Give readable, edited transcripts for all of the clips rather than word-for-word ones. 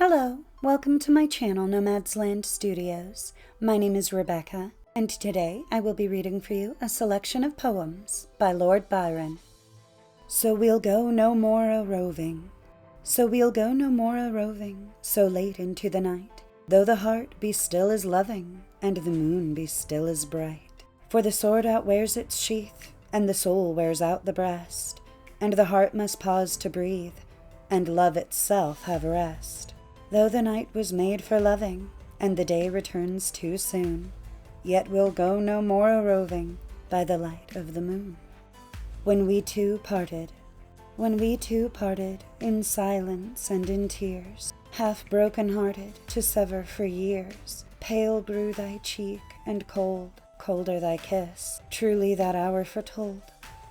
Hello, welcome to my channel Nomad's Land Studios. My name is Rebecca, and today I will be reading for you a selection of poems by Lord Byron. So we'll go no more a-roving, so we'll go no more a-roving, so late into the night, though the heart be still as loving, and the moon be still as bright. For the sword outwears its sheath, and the soul wears out the breast, and the heart must pause to breathe, and love itself have rest. Though the night was made for loving, and the day returns too soon, yet we'll go no more a-roving by the light of the moon. When we two parted in silence and in tears, half broken-hearted to sever for years, pale grew thy cheek and cold, colder thy kiss, truly that hour foretold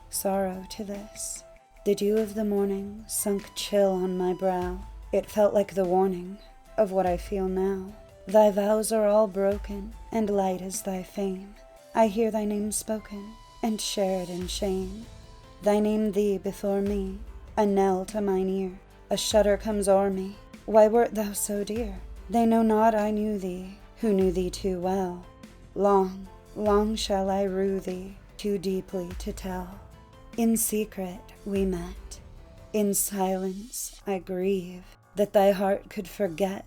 sorrow to this. The dew of the morning sunk chill on my brow. It felt like the warning of what I feel now. Thy vows are all broken, and light is thy fame. I hear thy name spoken, and share it in shame. Thy name thee before me, a knell to mine ear. A shudder comes o'er me. Why wert thou so dear? They know not I knew thee, who knew thee too well. Long, long shall I rue thee, too deeply to tell. In secret we met. In silence I grieve that thy heart could forget,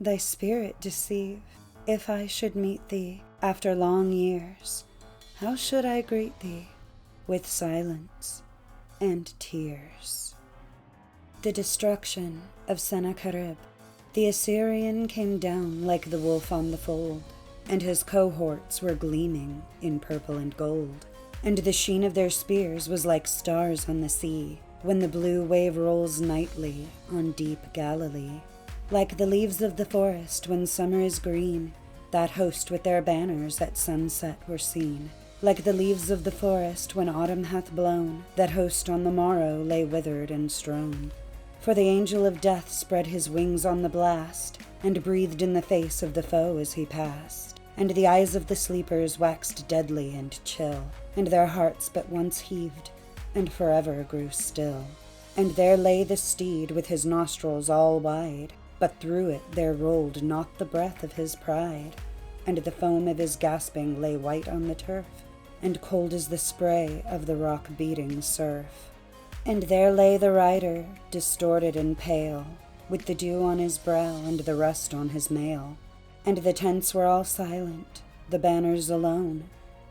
thy spirit deceive. If I should meet thee after long years, how should I greet thee? With silence and tears. The Destruction of Sennacherib. The Assyrian came down like the wolf on the fold, and his cohorts were gleaming in purple and gold, and the sheen of their spears was like stars on the sea, when the blue wave rolls nightly on deep Galilee. Like the leaves of the forest when summer is green, that host with their banners at sunset were seen. Like the leaves of the forest when autumn hath blown, that host on the morrow lay withered and strown. For the angel of death spread his wings on the blast, and breathed in the face of the foe as he passed. And the eyes of the sleepers waxed deadly and chill, and their hearts but once heaved, and forever grew still. And there lay the steed with his nostrils all wide, but through it there rolled not the breath of his pride. And the foam of his gasping lay white on the turf, and cold as the spray of the rock-beating surf. And there lay the rider, distorted and pale, with the dew on his brow and the rust on his mail. And the tents were all silent, the banners alone,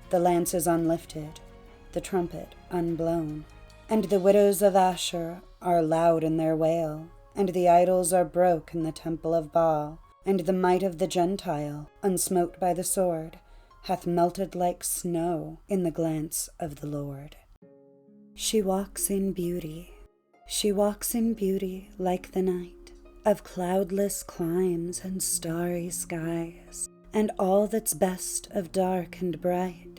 the lances unlifted, the trumpet unblown. And the widows of Asher are loud in their wail, and the idols are broke in the temple of Baal, and the might of the Gentile, unsmote by the sword, hath melted like snow in the glance of the Lord. She walks in beauty like the night, of cloudless climes and starry skies, and all that's best of dark and bright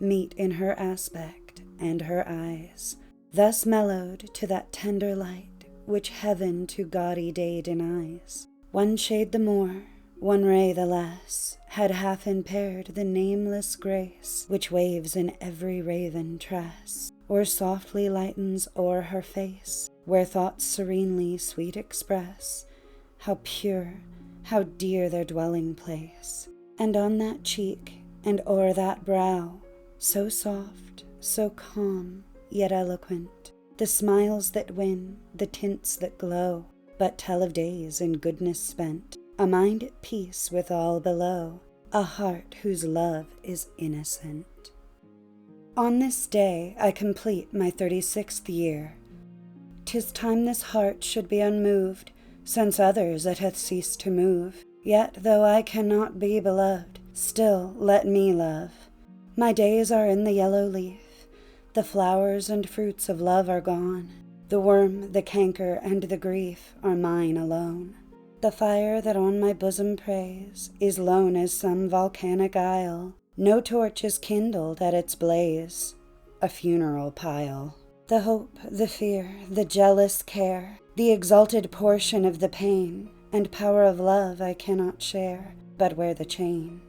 meet in her aspect and her eyes, thus mellowed to that tender light which heaven to gaudy day denies. One shade the more, one ray the less, had half impaired the nameless grace which waves in every raven tress, or softly lightens o'er her face, where thoughts serenely sweet express how pure, how dear their dwelling place. And on that cheek, and o'er that brow, so soft, so calm, yet eloquent, the smiles that win, the tints that glow, but tell of days in goodness spent, a mind at peace with all below, a heart whose love is innocent. On this day I complete my 36th year. 'Tis time this heart should be unmoved, since others it hath ceased to move. Yet though I cannot be beloved, still let me love. My days are in the yellow leaf, the flowers and fruits of love are gone. The worm, the canker, and the grief are mine alone. The fire that on my bosom preys is lone as some volcanic isle. No torch is kindled at its blaze, a funeral pile. The hope, the fear, the jealous care, the exalted portion of the pain, and power of love I cannot share, but wear the chain.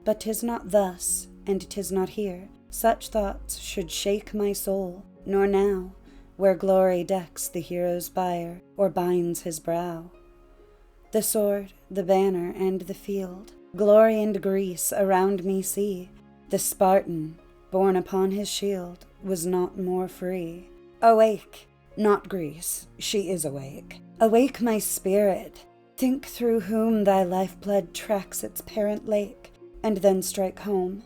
But 'tis not thus, and 'tis not here, such thoughts should shake my soul, nor now, where glory decks the hero's bier, or binds his brow. the sword, the banner, and the field, glory and Greece around me see. The Spartan, borne upon his shield, was not more free. Awake, not Greece, she is awake. Awake, my spirit, think through whom thy lifeblood tracks its parent lake, and then strike home.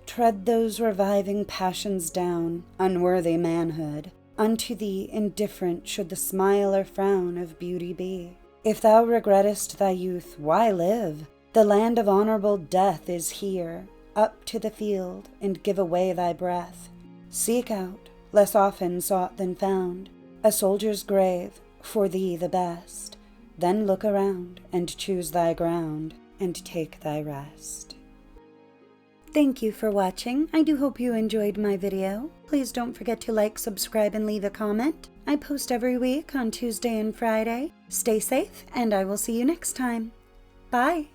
Tread those reviving passions down, unworthy manhood. Unto thee indifferent should the smile or frown of beauty be. If thou regrettest thy youth, why live? The land of honorable death is here. Up to the field, and give away thy breath. Seek out, less often sought than found, a soldier's grave, for thee the best. Then look around, and choose thy ground, and take thy rest. Thank you for watching. I do hope you enjoyed my video. Please don't forget to like, subscribe, and leave a comment. I post every week on Tuesday and Friday. Stay safe, and I will see you next time. Bye!